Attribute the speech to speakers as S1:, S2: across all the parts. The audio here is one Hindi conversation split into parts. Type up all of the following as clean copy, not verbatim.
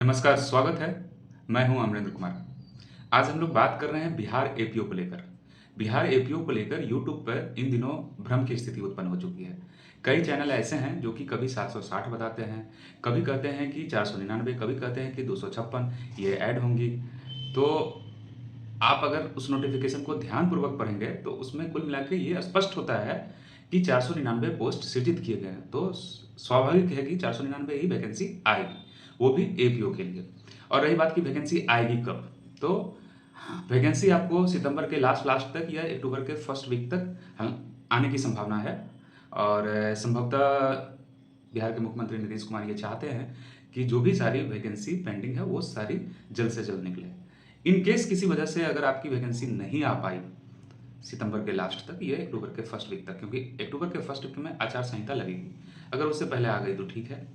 S1: नमस्कार, स्वागत है। मैं हूं अमरेंद्र कुमार। आज हम लोग बात कर रहे हैं बिहार एपीओ को लेकर। बिहार एपीओ को लेकर यूट्यूब पर इन दिनों भ्रम की स्थिति उत्पन्न हो चुकी है। कई चैनल ऐसे हैं जो कि कभी 760 बताते हैं, कभी कहते हैं कि 499, कभी कहते हैं कि 256 ये ऐड होंगी। तो आप अगर उस नोटिफिकेशन को ध्यानपूर्वक पढ़ेंगे तो उसमें कुल मिला के ये स्पष्ट होता है कि 499 पोस्ट सृजित किए गए हैं। तो स्वाभाविक है कि 499 ही वैकेंसी आएगी, वो भी एपीओ के लिए। और रही बात की वैकेंसी आएगी कब, तो वैकेंसी आपको सितंबर के लास्ट लास्ट तक या अक्टूबर के फर्स्ट वीक तक आने की संभावना है। और संभवतः बिहार के मुख्यमंत्री नीतीश कुमार ये चाहते हैं कि जो भी सारी वैकेंसी पेंडिंग है वो सारी जल्द से जल्द निकले। इन केस किसी वजह से अगर आपकी वैकेंसी नहीं आ पाई सितंबर के लास्ट तक या अक्टूबर के फर्स्ट वीक तक, क्योंकि अक्टूबर के फर्स्ट वीक में आचार संहिता लगेगी, अगर उससे पहले आ गई तो ठीक है,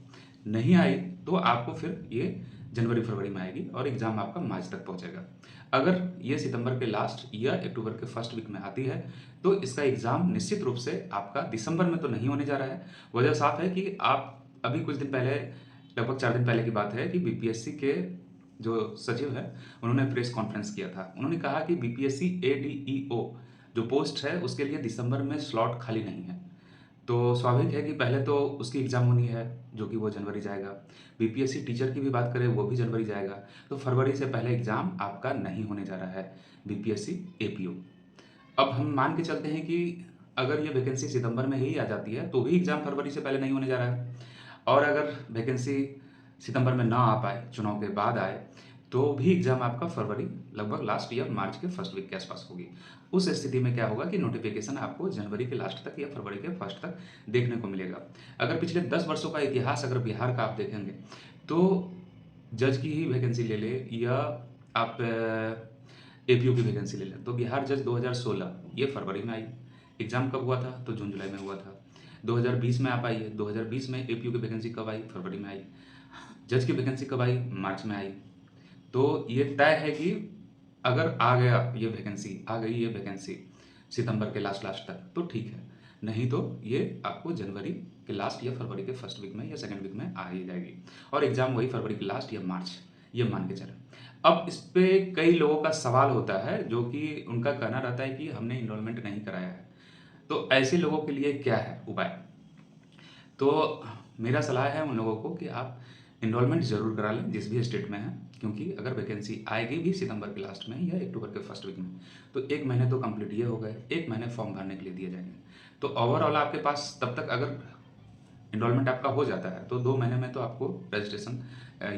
S1: नहीं आई तो आपको फिर ये जनवरी फरवरी में आएगी और एग्ज़ाम आपका मार्च तक पहुंचेगा। अगर ये सितंबर के लास्ट या अक्टूबर के फर्स्ट वीक में आती है तो इसका एग्ज़ाम निश्चित रूप से आपका दिसंबर में तो नहीं होने जा रहा है। वजह साफ है कि आप अभी कुछ दिन पहले, लगभग 4 दिन पहले की बात है कि बीपीएससी के जो सचिव हैं उन्होंने प्रेस कॉन्फ्रेंस किया था। उन्होंने कहा कि बीपीएससी एडीईओ जो पोस्ट है उसके लिए दिसंबर में स्लॉट खाली नहीं है। तो स्वाभाविक है कि पहले तो उसकी एग्ज़ाम होनी है जो कि वो जनवरी जाएगा। बीपीएससी टीचर की भी बात करें वो भी जनवरी जाएगा। तो फरवरी से पहले एग्ज़ाम आपका नहीं होने जा रहा है बीपीएससी एपीओ। अब हम मान के चलते हैं कि अगर ये वैकेंसी सितंबर में ही आ जाती है तो भी एग्ज़ाम फरवरी से पहले नहीं होने जा रहा है। और अगर वैकेंसी सितंबर में ना आ पाए, चुनाव के बाद आए, तो भी एग्ज़ाम आपका फरवरी लगभग लास्ट या मार्च के फर्स्ट वीक के आसपास होगी। उस स्थिति में क्या होगा कि नोटिफिकेशन आपको जनवरी के लास्ट तक या फरवरी के फर्स्ट तक देखने को मिलेगा। अगर पिछले 10 वर्षों का इतिहास अगर बिहार का आप देखेंगे तो जज की ही वैकेंसी ले लें या आप एपीओ की वैकेंसी ले लें तो बिहार जज 2016 ये फरवरी में आई। एग्ज़ाम कब हुआ था? तो जून जुलाई में हुआ था। 2020 में आप आइए, 2020 में एपीओ की वैकेंसी कब आई? फरवरी में आई। जज की वैकेंसी कब आई? मार्च में आई। तो ये तय है कि अगर आ गया ये वैकेंसी, आ गई ये वैकेंसी सितंबर के लास्ट लास्ट तक तो ठीक है, नहीं तो ये आपको जनवरी के लास्ट या फरवरी के फर्स्ट वीक में या सेकंड वीक में आ ही जाएगी और एग्ज़ाम वही फरवरी के लास्ट या मार्च, ये मान के चलें। अब इस पे कई लोगों का सवाल होता है जो कि उनका कहना रहता है कि हमने इनरोलमेंट नहीं कराया है, तो ऐसे लोगों के लिए क्या है उपाय? तो मेरा सलाह है उन लोगों को कि आप इनरोलमेंट ज़रूर करा लें जिस भी स्टेट में हैं, क्योंकि अगर वैकेंसी आएगी भी सितंबर के लास्ट में या अक्टूबर के फर्स्ट वीक में तो 1 महीने तो कंप्लीट ये हो गए, 1 महीने फॉर्म भरने के लिए दिए जाएंगे। तो ओवरऑल आपके पास तब तक अगर इनरोलमेंट आपका हो जाता है तो 2 महीने में तो आपको रजिस्ट्रेशन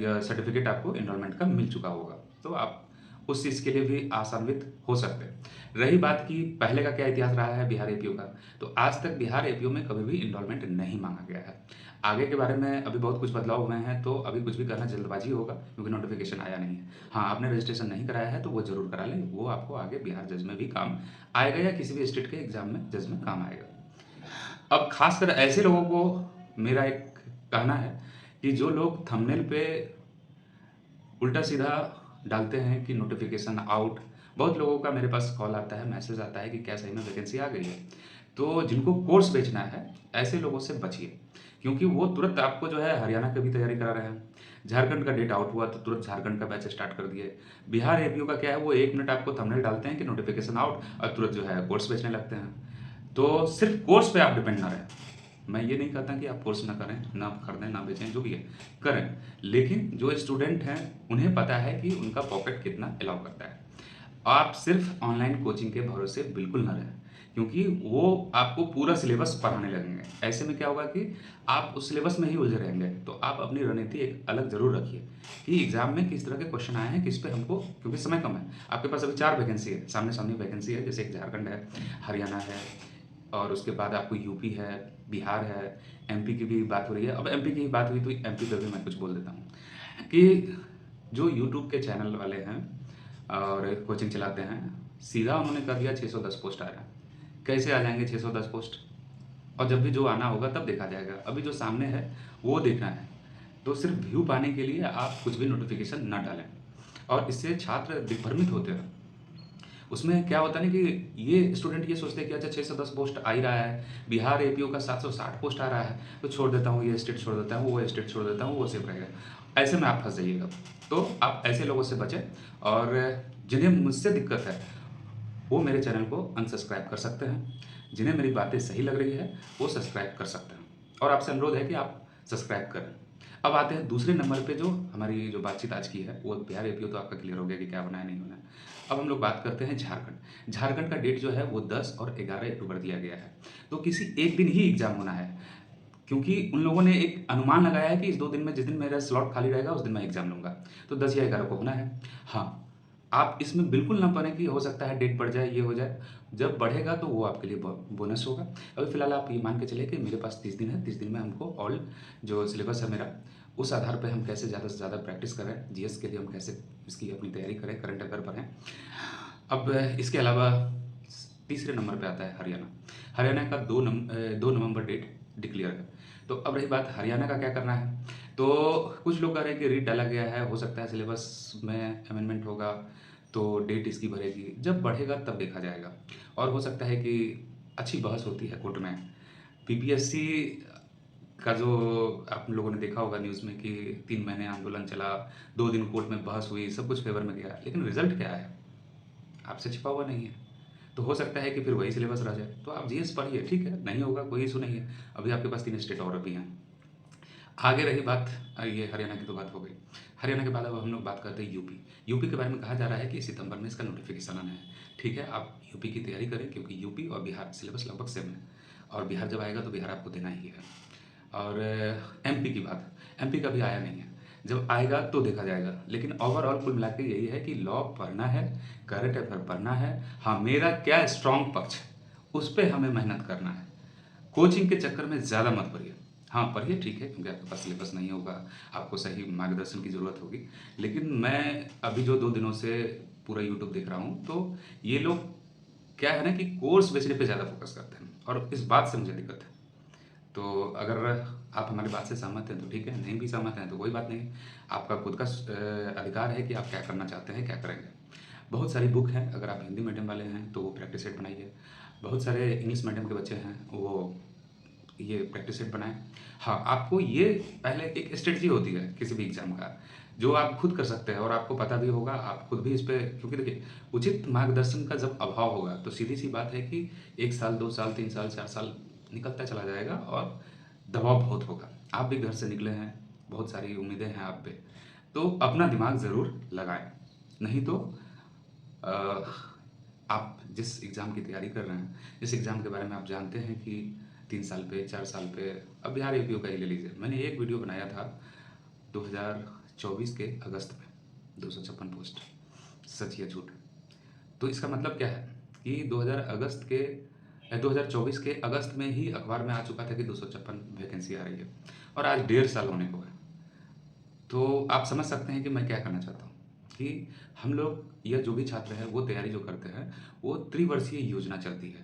S1: या सर्टिफिकेट आपको इनरोलमेंट का मिल चुका होगा। तो आप उस चीज़ के लिए भी आसान्वित हो सकते हैं। रही बात कि पहले का क्या इतिहास रहा है बिहार एपीओ का, तो आज तक बिहार एपीओ में कभी भी इनरोलमेंट नहीं मांगा गया है। आगे के बारे में अभी बहुत कुछ बदलाव हुए हैं तो अभी कुछ भी करना जल्दबाजी होगा क्योंकि नोटिफिकेशन आया नहीं है। हाँ, आपने रजिस्ट्रेशन नहीं कराया है तो वो ज़रूर करा लें, वो आपको आगे बिहार जज में भी काम आएगा या किसी भी स्टेट के एग्ज़ाम में जज में काम आएगा। अब खासकर ऐसे लोगों को मेरा एक कहना है कि जो लोग थंबनेल पे उल्टा सीधा डालते हैं कि नोटिफिकेशन आउट, बहुत लोगों का मेरे पास कॉल आता है, मैसेज आता है कि क्या सही में वैकेंसी आ गई है। तो जिनको कोर्स बेचना है ऐसे लोगों से बचिए, क्योंकि वो तुरंत आपको जो है हरियाणा की भी तैयारी करा रहे हैं। झारखंड का डेट आउट हुआ तो तुरंत झारखंड का बैच स्टार्ट कर दिए। बिहार एपीओ का क्या है, वो 1 मिनट आपको थंबनेल डालते हैं कि नोटिफिकेशन आउट और तुरंत जो है कोर्स बेचने लगते हैं। तो सिर्फ कोर्स पे आप डिपेंड ना रहें। मैं ये नहीं कहता कि आप कोर्स ना करें, ना खरीदें, ना बेचें, जो भी है करें, लेकिन जो स्टूडेंट हैं उन्हें पता है कि उनका पॉकेट कितना अलाउ करता है। आप सिर्फ ऑनलाइन कोचिंग के भरोसे बिल्कुल ना रहें, क्योंकि वो आपको पूरा सिलेबस पढ़ाने लगेंगे। ऐसे में क्या होगा कि आप उस सिलेबस में ही उलझे रहेंगे। तो आप अपनी रणनीति एक अलग ज़रूर रखिए कि एग्ज़ाम में किस तरह के क्वेश्चन आए हैं, किस पे हमको, क्योंकि समय कम है, आपके पास अभी 4 वैकेंसी है, सामने-सामनी वैकेंसी है, जैसे एक झारखंड है, हरियाणा है और उसके बाद आपको यूपी है, बिहार है, एमपी की भी बात हो रही है। अब एमपी की ही बात हुई तो एमपी पे भी मैं कुछ बोल देता हूँ कि जो यूट्यूब के चैनल वाले हैं और कोचिंग चलाते हैं, सीधा उन्होंने कर दिया 610 पोस्ट आ रहा है। कैसे आ जाएंगे 610 पोस्ट? और जब भी जो आना होगा तब देखा जाएगा। अभी जो सामने है वो देखना है। तो सिर्फ व्यू पाने के लिए आप कुछ भी नोटिफिकेशन ना डालें और इससे छात्र दिग्भ्रमित होते हैं। उसमें क्या होता है ना कि ये स्टूडेंट ये सोचते हैं कि अच्छा 610 पोस्ट आ ही रहा है, बिहार एपीओ का 760 पोस्ट आ रहा है, तो छोड़ देता हूँ, ये स्टेट छोड़ देता हूँ, वो स्टेट छोड़ देता हूँ, वो सेफ रहेगा। ऐसे में आप फँस जाइएगा। तो आप ऐसे लोगों से बचें और जिन्हें मुझसे दिक्कत है, वो मेरे चैनल को अनसब्सक्राइब कर सकते हैं। जिन्हें मेरी बातें सही लग रही है, वो सब्सक्राइब कर सकते हैं और आपसे अनुरोध है कि आप सब्सक्राइब करें। अब आते हैं दूसरे नंबर पे जो हमारी जो बातचीत आज की है, वो बिहार एपीओ तो आपका क्लियर हो गया कि क्या होना है, नहीं होना है। अब हम लोग बात करते हैं झारखंड। झारखंड का डेट जो है वो 10 और 11 अक्टूबर दिया गया है। तो किसी एक दिन ही एग्ज़ाम होना है, क्योंकि उन लोगों ने एक अनुमान लगाया है कि इस 2 दिन में जिस दिन मेरा स्लॉट खाली रहेगा उस दिन मैं एग्ज़ाम लूँगा। तो 10 या 11 को होना है। हाँ, आप इसमें बिल्कुल ना पड़ें कि हो सकता है डेट बढ़ जाए, ये हो जाए। जब बढ़ेगा तो वो आपके लिए बोनस होगा। अभी फ़िलहाल आप ये मान के चलिए कि मेरे पास 30 दिन है, 30 दिन में हमको ऑल जो सिलेबस है मेरा, उस आधार पे हम कैसे ज़्यादा से ज़्यादा प्रैक्टिस करें, जीएस के लिए हम कैसे इसकी अपनी तैयारी करें, करंट अफेयर पढ़ें। अब इसके अलावा तीसरे नंबर पे आता है हरियाणा। हरियाणा का 2 नवंबर डेट डिक्लेयर है। तो अब रही बात हरियाणा का क्या करना है, तो कुछ लोग कह रहे हैं कि रीट डाला गया है, हो सकता है सिलेबस में अमेंडमेंट होगा तो डेट इसकी बढ़ेगी। जब बढ़ेगा तब देखा जाएगा और हो सकता है कि अच्छी बहस होती है कोर्ट में। पीपीएससी का जो आप लोगों ने देखा होगा न्यूज़ में कि 3 महीने आंदोलन चला, 2 दिन कोर्ट में बहस हुई, सब कुछ फेवर में गया, लेकिन रिजल्ट क्या है आपसे छिपा हुआ नहीं है। तो हो सकता है कि फिर वही सिलेबस रह जाए। तो आप जीएस पढ़िए, ठीक है, नहीं होगा कोई इशू नहीं है। अभी आपके पास 3 स्टेट और भी हैं। आगे रही बात, ये हरियाणा की तो बात हो गई। हरियाणा के बाद अब हम लोग बात करते हैं यूपी। यूपी के बारे में कहा जा रहा है कि सितंबर में इसका नोटिफिकेशन आना है। ठीक है, आप यूपी की तैयारी करें क्योंकि यूपी और बिहार सिलेबस लगभग सेम है और बिहार जब आएगा तो बिहार आपको देना ही है। और एमपी की बात, एमपी का भी आया नहीं है। जब आएगा तो देखा जाएगा, लेकिन ओवरऑल कुल मिला के यही है कि लॉ पढ़ना है, करंट अफेयर पढ़ना है। हाँ, मेरा क्या स्ट्रॉन्ग पक्ष, उस पर हमें मेहनत करना है। कोचिंग के चक्कर में ज़्यादा मत पढ़िए। हाँ, पढ़िए ठीक है, क्योंकि आपके पास सिलेबस नहीं होगा, आपको सही मार्गदर्शन की ज़रूरत होगी। लेकिन मैं अभी जो 2 दिनों से पूरा यूट्यूब देख रहा हूँ, तो ये लोग क्या है ना कि कोर्स बेचने पे ज़्यादा फोकस करते हैं और इस बात से मुझे दिक्कत है। तो अगर आप हमारी बात से सहमत हैं तो ठीक है, नहीं भी सहमत हैं तो कोई बात नहीं। आपका खुद का अधिकार है कि आप क्या करना चाहते हैं, क्या करेंगे। बहुत सारी बुक हैं, अगर आप हिंदी मीडियम वाले हैं तो वो प्रैक्टिस सेट बनाइए। बहुत सारे इंग्लिश मीडियम के बच्चे हैं, वो ये प्रैक्टिस सेट बनाएं। हाँ, आपको ये पहले एक स्ट्रेटजी होती है किसी भी एग्ज़ाम का, जो आप खुद कर सकते हैं और आपको पता भी होगा, आप खुद भी इस पे, क्योंकि देखिए उचित मार्गदर्शन का जब अभाव होगा तो सीधी सी बात है कि 1 साल, 2 साल, 3 साल, 4 साल निकलता चला जाएगा और दबाव बहुत होगा। आप भी घर से निकले हैं, बहुत सारी उम्मीदें हैं आप पे, तो अपना दिमाग ज़रूर लगाएँ। नहीं तो अ, आप जिस एग्ज़ाम की तैयारी कर रहे हैं, जिस एग्ज़ाम के बारे में आप जानते हैं कि 3 साल पे, 4 साल पे, अब बिहार एपीओ का ही ले लीजिए। मैंने एक वीडियो बनाया था 2024 के अगस्त में, 256 पोस्ट, सच या झूठ। तो इसका मतलब क्या है कि 2024 के अगस्त में ही अखबार में आ चुका था कि 256 वैकेंसी आ रही है और आज 1.5 साल होने को है। तो आप समझ सकते हैं कि मैं क्या कहना चाहता हूँ कि हम लोग या जो भी छात्र हैं वो तैयारी जो करते हैं, वो त्रिवर्षीय योजना चलती है।